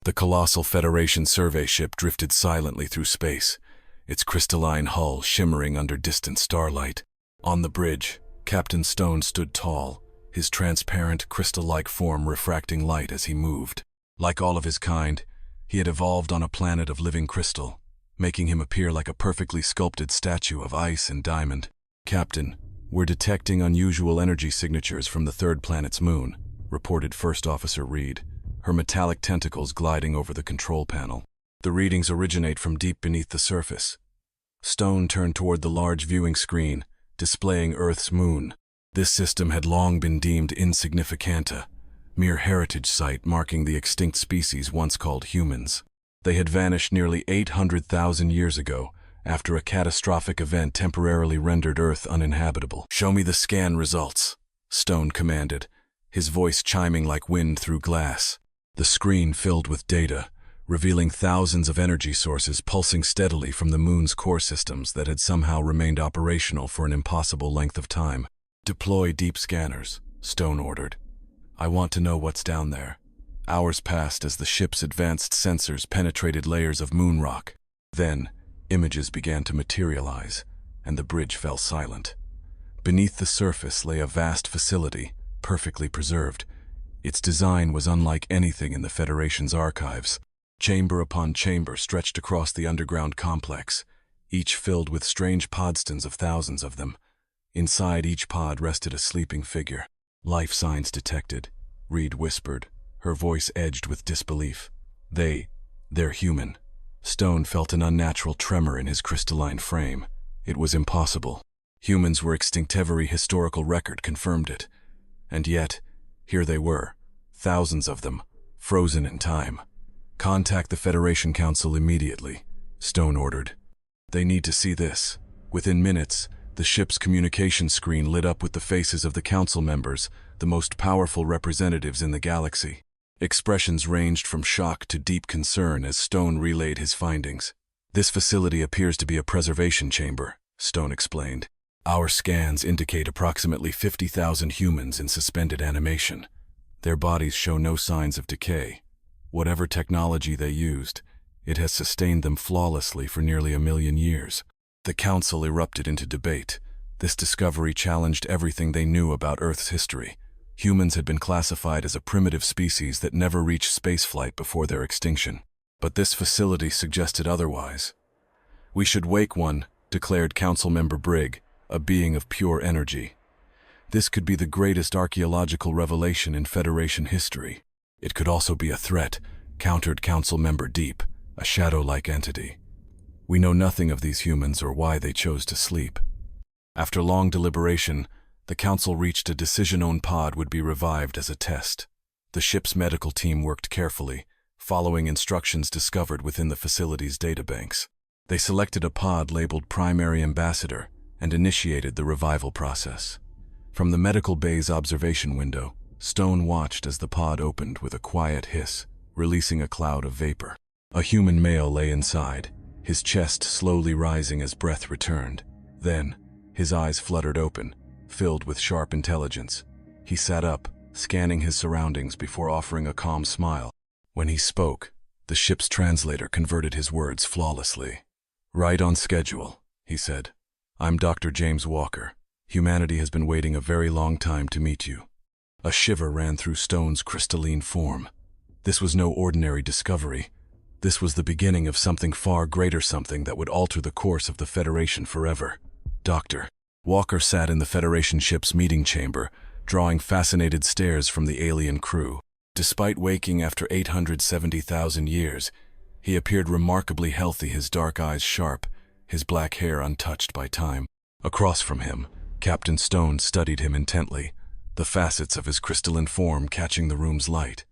The colossal Federation survey ship drifted silently through space, its crystalline hull shimmering under distant starlight. On the bridge, Captain Stone stood tall, his transparent, crystal-like form refracting light as he moved. Like all of his kind, he had evolved on a planet of living crystal, making him appear like a perfectly sculpted statue of ice and diamond. "Captain, we're detecting unusual energy signatures from the third planet's moon," reported First Officer Reed, her metallic tentacles gliding over the control panel. "The readings originate from deep beneath the surface." Stone turned toward the large viewing screen, displaying Earth's moon. This system had long been deemed insignificanta, mere heritage site marking the extinct species once called humans. They had vanished nearly 800,000 years ago, after a catastrophic event temporarily rendered Earth uninhabitable. "Show me the scan results," Stone commanded, his voice chiming like wind through glass. The screen filled with data, revealing thousands of energy sources pulsing steadily from the moon's core systems that had somehow remained operational for an impossible length of time. "Deploy deep scanners," Stone ordered. "I want to know what's down there." Hours passed as the ship's advanced sensors penetrated layers of moon rock. Then, images began to materialize, and the bridge fell silent. Beneath the surface lay a vast facility, perfectly preserved. Its design was unlike anything in the Federation's archives. Chamber upon chamber stretched across the underground complex, each filled with strange podstans of thousands of them. Inside each pod rested a sleeping figure. "Life signs detected," Reed whispered, her voice edged with disbelief. They're human." Stone felt an unnatural tremor in his crystalline frame. It was impossible. Humans were extinct. Every historical record confirmed it. And yet, here they were, thousands of them, frozen in time. "Contact the Federation Council immediately," Stone ordered. "They need to see this." Within minutes, the ship's communication screen lit up with the faces of the council members, the most powerful representatives in the galaxy. Expressions ranged from shock to deep concern as Stone relayed his findings. "This facility appears to be a preservation chamber," Stone explained. "Our scans indicate approximately 50,000 humans in suspended animation. Their bodies show no signs of decay. Whatever technology they used, it has sustained them flawlessly for nearly 1,000,000 years." The council erupted into debate. This discovery challenged everything they knew about Earth's history. Humans had been classified as a primitive species that never reached spaceflight before their extinction. But this facility suggested otherwise. "We should wake one," declared Councilmember Brigg, a being of pure energy. "This could be the greatest archaeological revelation in Federation history." "It could also be a threat," countered Councilmember Deep, a shadow-like entity. "We know nothing of these humans or why they chose to sleep." After long deliberation, the council reached a decision own pod would be revived as a test. The ship's medical team worked carefully, following instructions discovered within the facility's databanks. They selected a pod labeled Primary Ambassador and initiated the revival process. From the medical bay's observation window, Stone watched as the pod opened with a quiet hiss, releasing a cloud of vapor. A human male lay inside, his chest slowly rising as breath returned. Then, his eyes fluttered open, filled with sharp intelligence. He sat up, scanning his surroundings before offering a calm smile. When he spoke, the ship's translator converted his words flawlessly. "Right on schedule," he said. "I'm Dr. James Walker. Humanity has been waiting a very long time to meet you." A shiver ran through Stone's crystalline form. This was no ordinary discovery. This was the beginning of something far greater, something that would alter the course of the Federation forever. "Doctor." Walker sat in the Federation ship's meeting chamber, drawing fascinated stares from the alien crew. Despite waking after 870,000 years, he appeared remarkably healthy, his dark eyes sharp, his black hair untouched by time. Across from him, Captain Stone studied him intently, the facets of his crystalline form catching the room's light.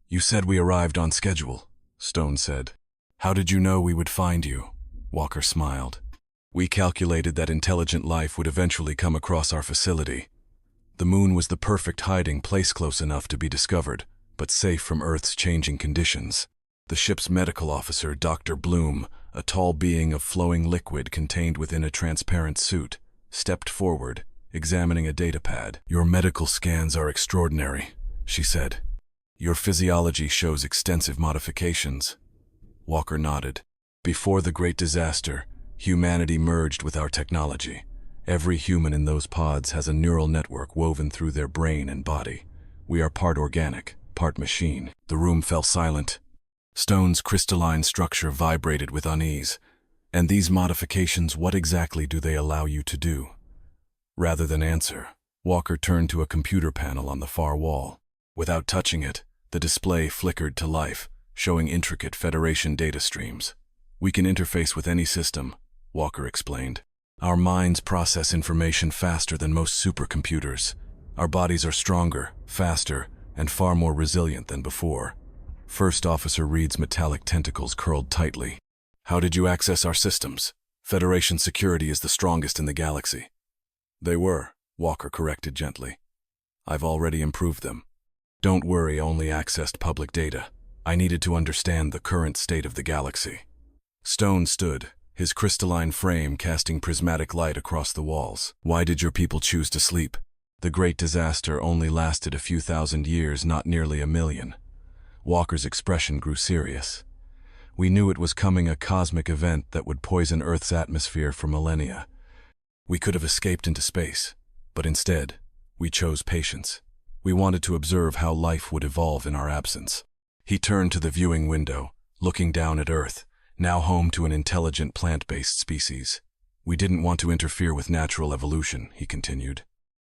"You said we arrived on schedule," Stone said. "How did you know we would find you?" Walker smiled. "We calculated that intelligent life would eventually come across our facility. The moon was the perfect hiding place, close enough to be discovered, but safe from Earth's changing conditions." The ship's medical officer, Dr. Bloom, a tall being of flowing liquid contained within a transparent suit, stepped forward, examining a datapad. "Your medical scans are extraordinary," she said. Your physiology shows extensive modifications. Walker nodded. Before the Great Disaster, humanity merged with our technology. Every human in those pods has a neural network woven through their brain and body. We are part organic, part machine. The room fell silent. Stone's crystalline structure vibrated with unease. And these modifications, what exactly do they allow you to do? Rather than answer, Walker turned to a computer panel on the far wall. Without touching it, the display flickered to life, showing intricate Federation data streams. We can interface with any system, Walker explained. Our minds process information faster than most supercomputers. Our bodies are stronger, faster, and far more resilient than before. First Officer Reed's metallic tentacles curled tightly. How did you access our systems? Federation security is the strongest in the galaxy. They were, Walker corrected gently. I've already improved them. Don't worry, I only accessed public data. I needed to understand the current state of the galaxy. Stone stood, his crystalline frame casting prismatic light across the walls. Why did your people choose to sleep? The Great Disaster only lasted a few thousand years, not nearly a million. Walker's expression grew serious. We knew it was coming, a cosmic event that would poison Earth's atmosphere for millennia. We could have escaped into space, but instead, we chose patience. We wanted to observe how life would evolve in our absence. He turned to the viewing window, looking down at Earth, now home to an intelligent plant-based species. We didn't want to interfere with natural evolution, he continued.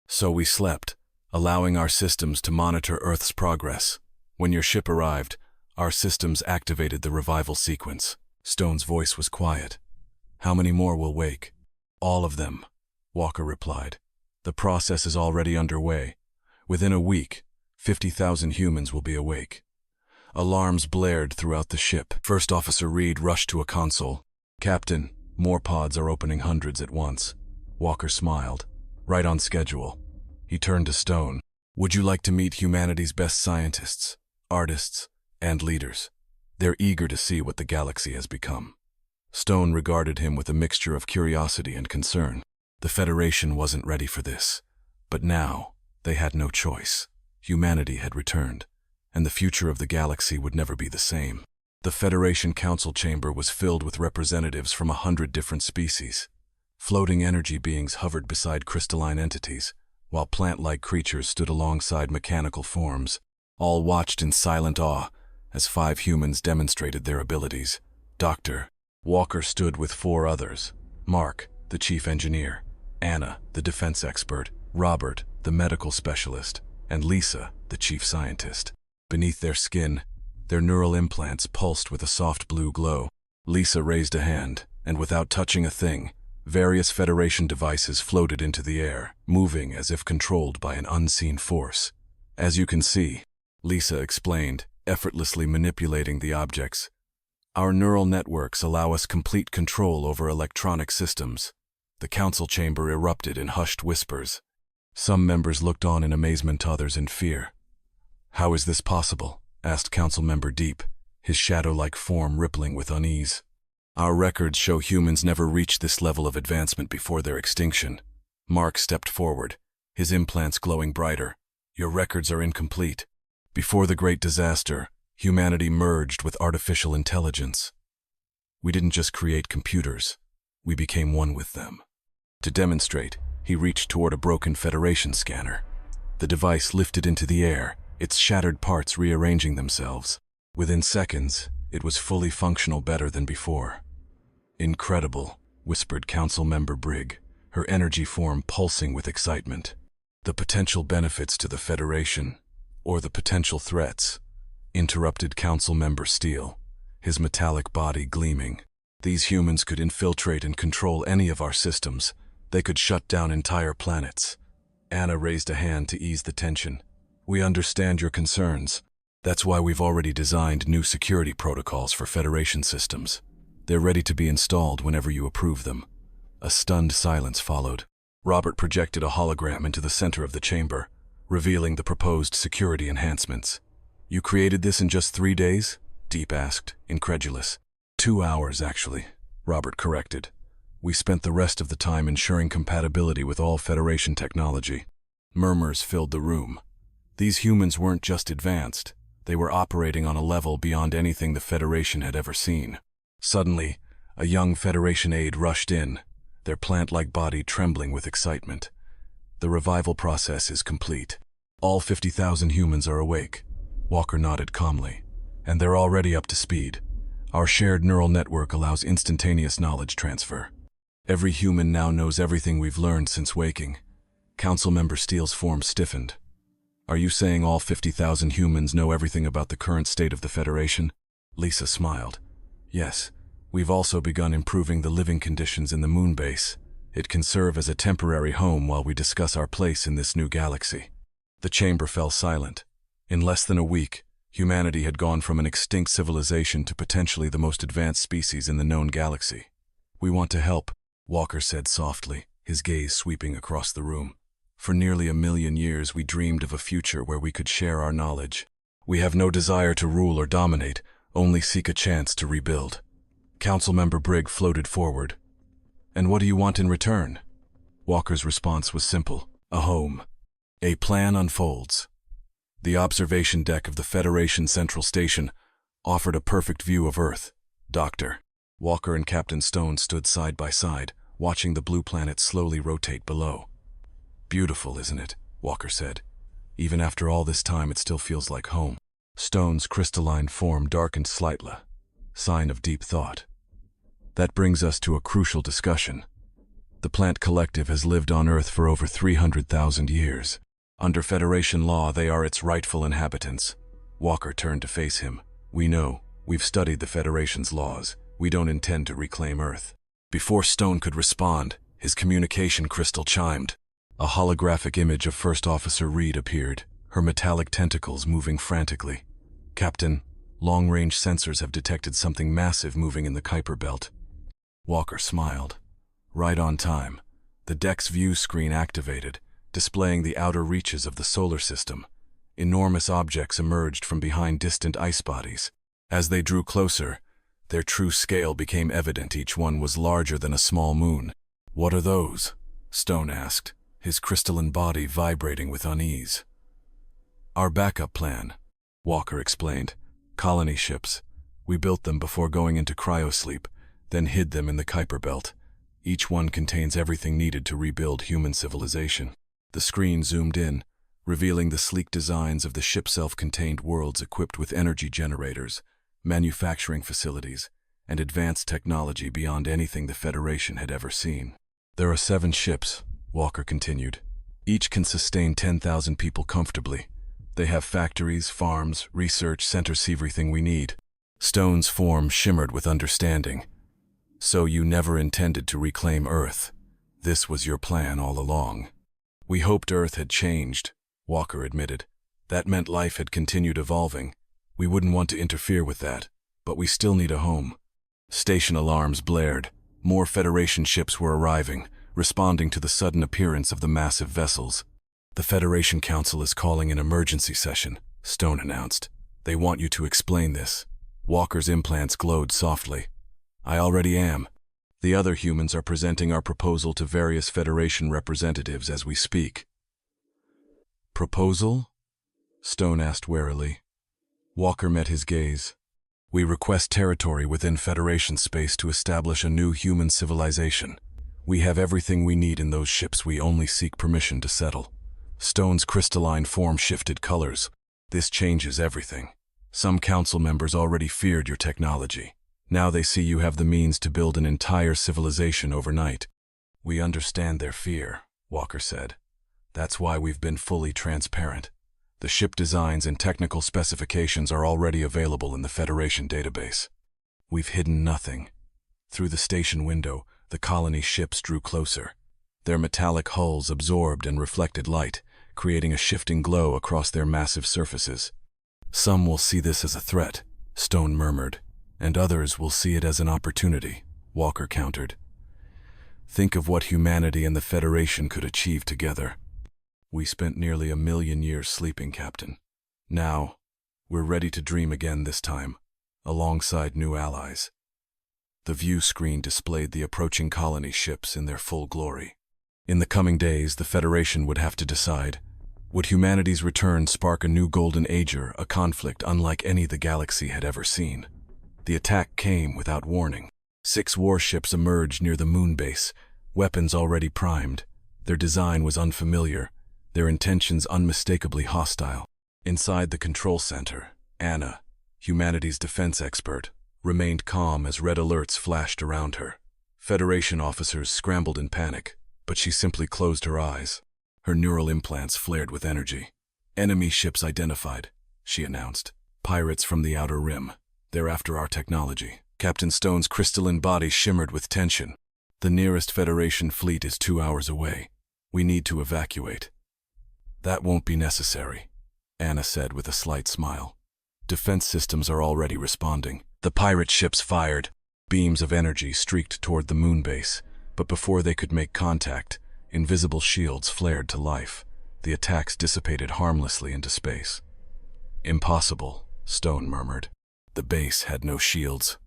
So we slept, allowing our systems to monitor Earth's progress. When your ship arrived, our systems activated the revival sequence. Stone's voice was quiet. How many more will wake? All of them, Walker replied. The process is already underway. Within a week, 50,000 humans will be awake. Alarms blared throughout the ship. First Officer Reed rushed to a console. Captain, more pods are opening, hundreds at once. Walker smiled. Right on schedule. He turned to Stone. Would you like to meet humanity's best scientists, artists, and leaders? They're eager to see what the galaxy has become. Stone regarded him with a mixture of curiosity and concern. The Federation wasn't ready for this. But now, they had no choice. Humanity had returned, and the future of the galaxy would never be the same. The Federation Council chamber was filled with representatives from 100 different species. Floating energy beings hovered beside crystalline entities, while plant-like creatures stood alongside mechanical forms. All watched in silent awe as 5 humans demonstrated their abilities. Dr. Walker stood with 4 others. Mark, the chief engineer, Anna, the defense expert, Robert, the medical specialist, and Lisa, the chief scientist. Beneath their skin, their neural implants pulsed with a soft blue glow. Lisa raised a hand, and without touching a thing, various Federation devices floated into the air, moving as if controlled by an unseen force. As you can see, Lisa explained, effortlessly manipulating the objects. Our neural networks allow us complete control over electronic systems. The council chamber erupted in hushed whispers. Some members looked on in amazement, others in fear. How is this possible? Asked Council Member Deep, his shadow-like form rippling with unease. Our records show humans never reached this level of advancement before their extinction. Mark stepped forward, his implants glowing brighter. Your records are incomplete. Before the Great Disaster, humanity merged with artificial intelligence. We didn't just create computers, we became one with them. To demonstrate, he reached toward a broken Federation scanner. The device lifted into the air, its shattered parts rearranging themselves. Within seconds, it was fully functional, better than before. Incredible, whispered Council Member Brigg, her energy form pulsing with excitement. The potential benefits to the Federation, or the potential threats, interrupted Council Member Steele, his metallic body gleaming. These humans could infiltrate and control any of our systems. They could shut down entire planets. Anna raised a hand to ease the tension. We understand your concerns. That's why we've already designed new security protocols for Federation systems. They're ready to be installed whenever you approve them. A stunned silence followed. Robert projected a hologram into the center of the chamber, revealing the proposed security enhancements. You created this in just 3 days? Deep asked, incredulous. 2 hours, actually, Robert corrected. We spent the rest of the time ensuring compatibility with all Federation technology. Murmurs filled the room. These humans weren't just advanced, They were operating on a level beyond anything the Federation had ever seen. Suddenly, a young Federation aide rushed in, their plant-like body trembling with excitement. The revival process is complete. All 50,000 humans are awake. Walker nodded calmly. And they're already up to speed. Our shared neural network allows instantaneous knowledge transfer. Every human now knows everything we've learned since waking. Council Member Steele's form stiffened. Are you saying all 50,000 humans know everything about the current state of the Federation? Lisa smiled. Yes, we've also begun improving the living conditions in the moon base. It can serve as a temporary home while we discuss our place in this new galaxy. The chamber fell silent. In less than a week, humanity had gone from an extinct civilization to potentially the most advanced species in the known galaxy. We want to help, Walker said softly, his gaze sweeping across the room. For nearly 1,000,000 years we dreamed of a future where we could share our knowledge. We have no desire to rule or dominate, only seek a chance to rebuild. Councilmember Brigg floated forward. And what do you want in return? Walker's response was simple. A home. A plan unfolds. The observation deck of the Federation Central Station offered a perfect view of Earth. Doctor. Walker and Captain Stone stood side by side, watching the blue planet slowly rotate below. Beautiful, isn't it? Walker said. Even after all this time, it still feels like home. Stone's crystalline form darkened slightly, sign of deep thought. That brings us to a crucial discussion. The plant collective has lived on Earth for over 300,000 years. Under Federation law, they are its rightful inhabitants. Walker turned to face him. We know. We've studied the Federation's laws. We don't intend to reclaim Earth. Before Stone could respond, his communication crystal chimed. A holographic image of First Officer Reed appeared, her metallic tentacles moving frantically. Captain, long-range sensors have detected something massive moving in the Kuiper Belt. Walker smiled. Right on time. The deck's view screen activated, displaying the outer reaches of the solar system. Enormous objects emerged from behind distant ice bodies. As they drew closer, their true scale became evident. Each one was larger than a small moon. What are those? Stone asked, his crystalline body vibrating with unease. Our backup plan, Walker explained. Colony ships. We built them before going into cryosleep, then hid them in the Kuiper Belt. Each one contains everything needed to rebuild human civilization. The screen zoomed in, revealing the sleek designs of the ship's self-contained worlds equipped with energy generators, manufacturing facilities, and advanced technology beyond anything the Federation had ever seen. There are 7 ships, Walker continued. Each can sustain 10,000 people comfortably. They have factories, farms, research centers, everything we need. Stone's form shimmered with understanding. So you never intended to reclaim Earth. This was your plan all along. We hoped Earth had changed, Walker admitted. That meant life had continued evolving. We wouldn't want to interfere with that, but we still need a home. Station alarms blared. More Federation ships were arriving, responding to the sudden appearance of the massive vessels. The Federation Council is calling an emergency session, Stone announced. They want you to explain this. Walker's implants glowed softly. I already am. The other humans are presenting our proposal to various Federation representatives as we speak. Proposal? Stone asked warily. Walker met his gaze. We request territory within Federation space to establish a new human civilization. We have everything we need in those ships. We only seek permission to settle. Stone's crystalline form shifted colors. This changes everything. Some council members already feared your technology. Now they see you have the means to build an entire civilization overnight. We understand their fear, Walker said. That's why we've been fully transparent. The ship designs and technical specifications are already available in the Federation database. We've hidden nothing. Through the station window, the colony ships drew closer. Their metallic hulls absorbed and reflected light, creating a shifting glow across their massive surfaces. Some will see this as a threat, Stone murmured, and others will see it as an opportunity, Walker countered. Think of what humanity and the Federation could achieve together. We spent nearly 1,000,000 years sleeping, Captain. Now, we're ready to dream again this time, alongside new allies. The view screen displayed the approaching colony ships in their full glory. In the coming days, the Federation would have to decide, Would humanity's return spark a new golden age, a conflict unlike any the galaxy had ever seen? The attack came without warning. 6 warships emerged near the moon base, weapons already primed. Their design was unfamiliar, their intentions unmistakably hostile. Inside the control center, Anna, humanity's defense expert, remained calm as red alerts flashed around her. Federation officers scrambled in panic, but she simply closed her eyes. Her neural implants flared with energy. "Enemy ships identified," she announced. "Pirates from the Outer Rim. They're after our technology." Captain Stone's crystalline body shimmered with tension. "The nearest Federation fleet is 2 hours away. We need to evacuate." "That won't be necessary," Anna said with a slight smile. "Defense systems are already responding." The pirate ships fired. Beams of energy streaked toward the moon base, but before they could make contact, invisible shields flared to life. The attacks dissipated harmlessly into space. "Impossible," Stone murmured. "The base had no shields."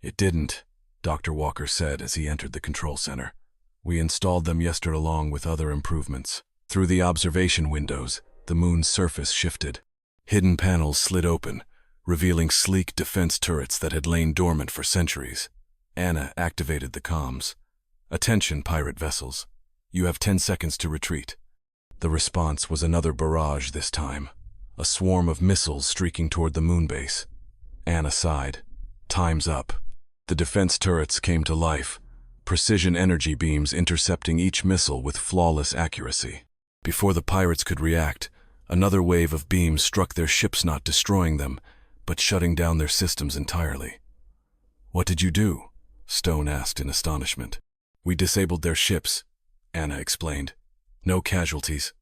"It didn't," Dr. Walker said as he entered the control center. "We installed them yesterday along with other improvements." Through the observation windows, the moon's surface shifted. Hidden panels slid open, revealing sleek defense turrets that had lain dormant for centuries. Anna activated the comms. "Attention, pirate vessels. You have 10 seconds to retreat." The response was another barrage this time, a swarm of missiles streaking toward the moon base. Anna sighed. "Time's up." The defense turrets came to life, precision energy beams intercepting each missile with flawless accuracy. Before the pirates could react, another wave of beams struck their ships, not destroying them, but shutting down their systems entirely. "What did you do?" Stone asked in astonishment. "We disabled their ships," Anna explained. "No casualties.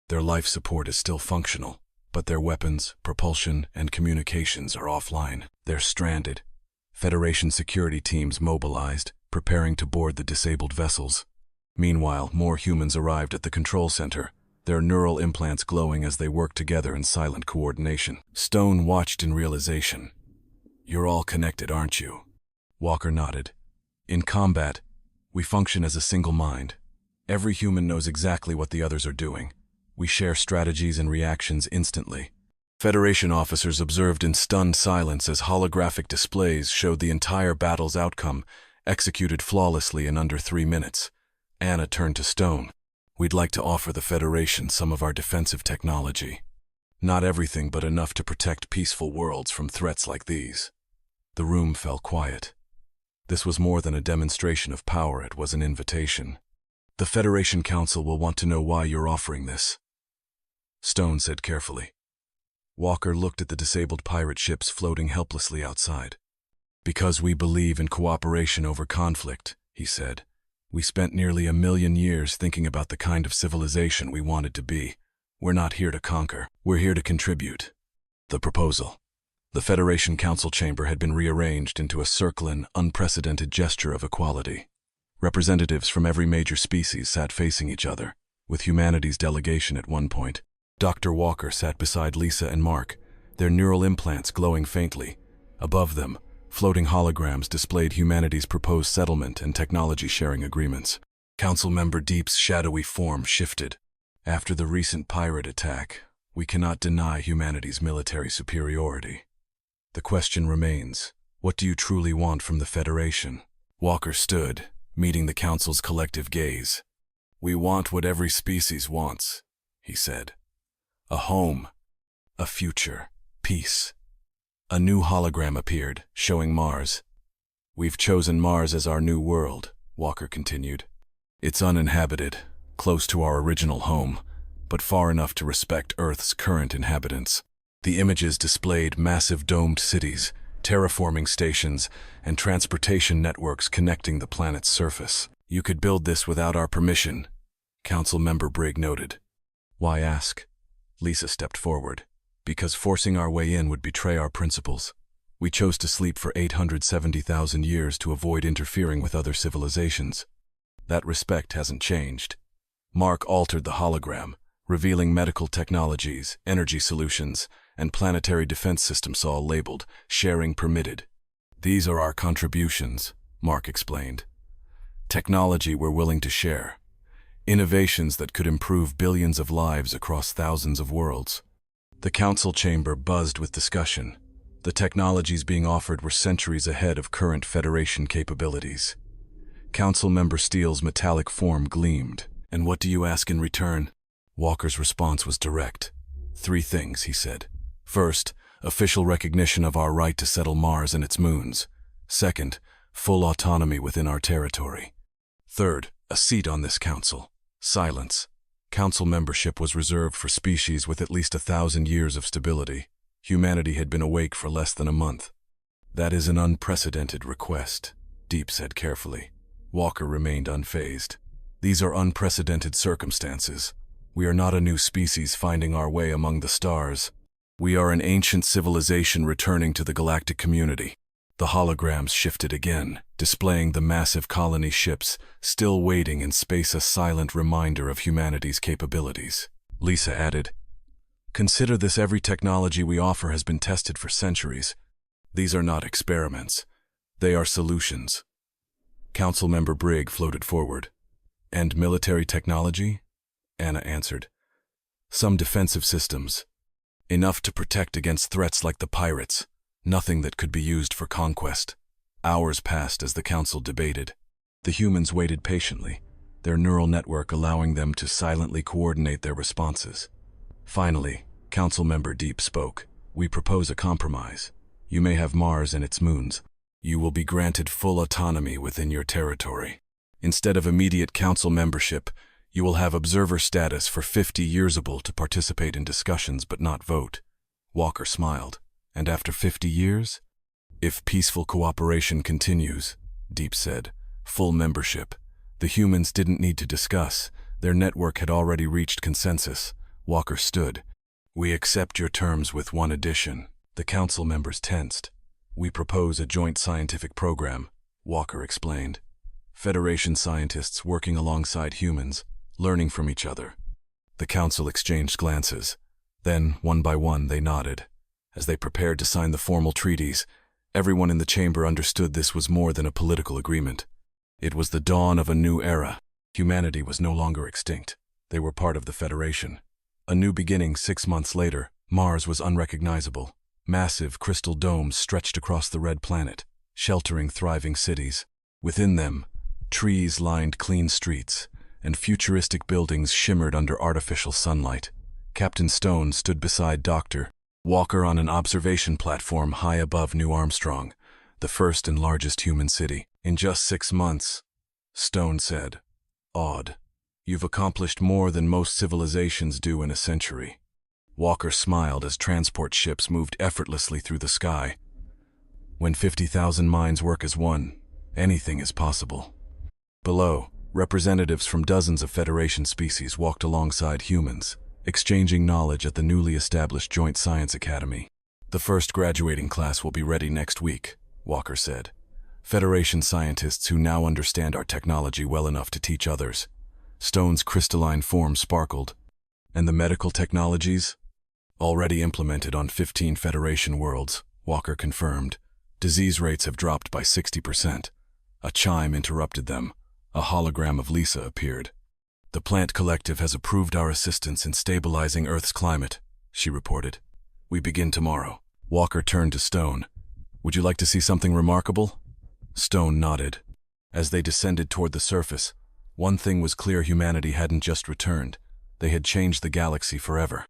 Their life support is still functional, but their weapons, propulsion, and communications are offline. They're stranded." Federation security teams mobilized, preparing to board the disabled vessels. Meanwhile, more humans arrived at the control center, their neural implants glowing as they worked together in silent coordination. Stone watched in realization. "You're all connected, aren't you?" Walker nodded. "In combat, we function as a single mind. Every human knows exactly what the others are doing. We share strategies and reactions instantly." Federation officers observed in stunned silence as holographic displays showed the entire battle's outcome, executed flawlessly in under 3 minutes. Anna turned to Stone. "We'd like to offer the Federation some of our defensive technology. Not everything, but enough to protect peaceful worlds from threats like these." The room fell quiet. This was more than a demonstration of power, it was an invitation. "The Federation Council will want to know why you're offering this," Stone said carefully. Walker looked at the disabled pirate ships floating helplessly outside. "Because we believe in cooperation over conflict," he said. "We spent nearly 1,000,000 years thinking about the kind of civilization we wanted to be. We're not here to conquer. We're here to contribute." The proposal. The Federation Council chamber had been rearranged into a circling, unprecedented gesture of equality. Representatives from every major species sat facing each other, with humanity's delegation at one point. Dr. Walker sat beside Lisa and Mark, their neural implants glowing faintly. Above them, floating holograms displayed humanity's proposed settlement and technology-sharing agreements. Council Member Deep's shadowy form shifted. "After the recent pirate attack, we cannot deny humanity's military superiority. The question remains, what do you truly want from the Federation?" Walker stood, meeting the Council's collective gaze. "We want what every species wants," he said. "A home, a future, peace." A new hologram appeared, showing Mars. "We've chosen Mars as our new world," Walker continued. "It's uninhabited, close to our original home, but far enough to respect Earth's current inhabitants." The images displayed massive domed cities, terraforming stations, and transportation networks connecting the planet's surface. "You could build this without our permission," Council Member Brigg noted. "Why ask?" Lisa stepped forward. "Because forcing our way in would betray our principles. We chose to sleep for 870,000 years to avoid interfering with other civilizations. That respect hasn't changed." Mark altered the hologram, revealing medical technologies, energy solutions, and planetary defense systems all labeled, "Sharing Permitted." "These are our contributions," Mark explained. "Technology we're willing to share. Innovations that could improve billions of lives across thousands of worlds. The council chamber buzzed with discussion. The technologies being offered were centuries ahead of current Federation capabilities. Council member Steele's metallic form gleamed. "And what do you ask in return?" Walker's response was direct. "Three things," he said. "First, official recognition of our right to settle Mars and its moons. Second, full autonomy within our territory. Third, a seat on this council." Silence. Council membership was reserved for species with at least 1,000 years of stability. Humanity had been awake for less than a month. "That is an unprecedented request," Deep said carefully. Walker remained unfazed. "These are unprecedented circumstances. We are not a new species finding our way among the stars. We are an ancient civilization returning to the galactic community." The holograms shifted again, displaying the massive colony ships still waiting in space, a silent reminder of humanity's capabilities. Lisa added, "Consider this: every technology we offer has been tested for centuries. These are not experiments. They are solutions." Councilmember Brigg floated forward. "And military technology?" Anna answered. "Some defensive systems. Enough to protect against threats like the pirates. Nothing that could be used for conquest." Hours passed as the council debated. The humans waited patiently, their neural network allowing them to silently coordinate their responses. Finally, Council Member Deep spoke. "We propose a compromise. You may have Mars and its moons. You will be granted full autonomy within your territory. Instead of immediate council membership, you will have observer status for 50 years, able to participate in discussions but not vote." Walker smiled. "And after 50 years? If peaceful cooperation continues," Deep said, "full membership." The humans didn't need to discuss. Their network had already reached consensus. Walker stood. "We accept your terms with one addition." The council members tensed. "We propose a joint scientific program," Walker explained. "Federation scientists working alongside humans, learning from each other." The council exchanged glances. Then, one by one, they nodded. As they prepared to sign the formal treaties, everyone in the chamber understood this was more than a political agreement. It was the dawn of a new era. Humanity was no longer extinct. They were part of the Federation. A new beginning. 6 months later, Mars was unrecognizable. Massive crystal domes stretched across the red planet, sheltering thriving cities. Within them, trees lined clean streets, and futuristic buildings shimmered under artificial sunlight. Captain Stone stood beside Dr. Walker on an observation platform high above New Armstrong, the first and largest human city. "In just 6 months," Stone said, awed, "you've accomplished more than most civilizations do in a century." Walker smiled as transport ships moved effortlessly through the sky. "When 50,000 minds work as one, anything is possible." Below, representatives from dozens of Federation species walked alongside humans, exchanging knowledge at the newly established Joint Science Academy. "The first graduating class will be ready next week," Walker said. "Federation scientists who now understand our technology well enough to teach others." Stone's crystalline form sparkled. "And the medical technologies?" "Already implemented on 15 Federation worlds," Walker confirmed. "Disease rates have dropped by 60%. A chime interrupted them. A hologram of Lisa appeared. "The Plant Collective has approved our assistance in stabilizing Earth's climate," she reported. "We begin tomorrow." Walker turned to Stone. "Would you like to see something remarkable?" Stone nodded. As they descended toward the surface, one thing was clear: humanity hadn't just returned. They had changed the galaxy forever.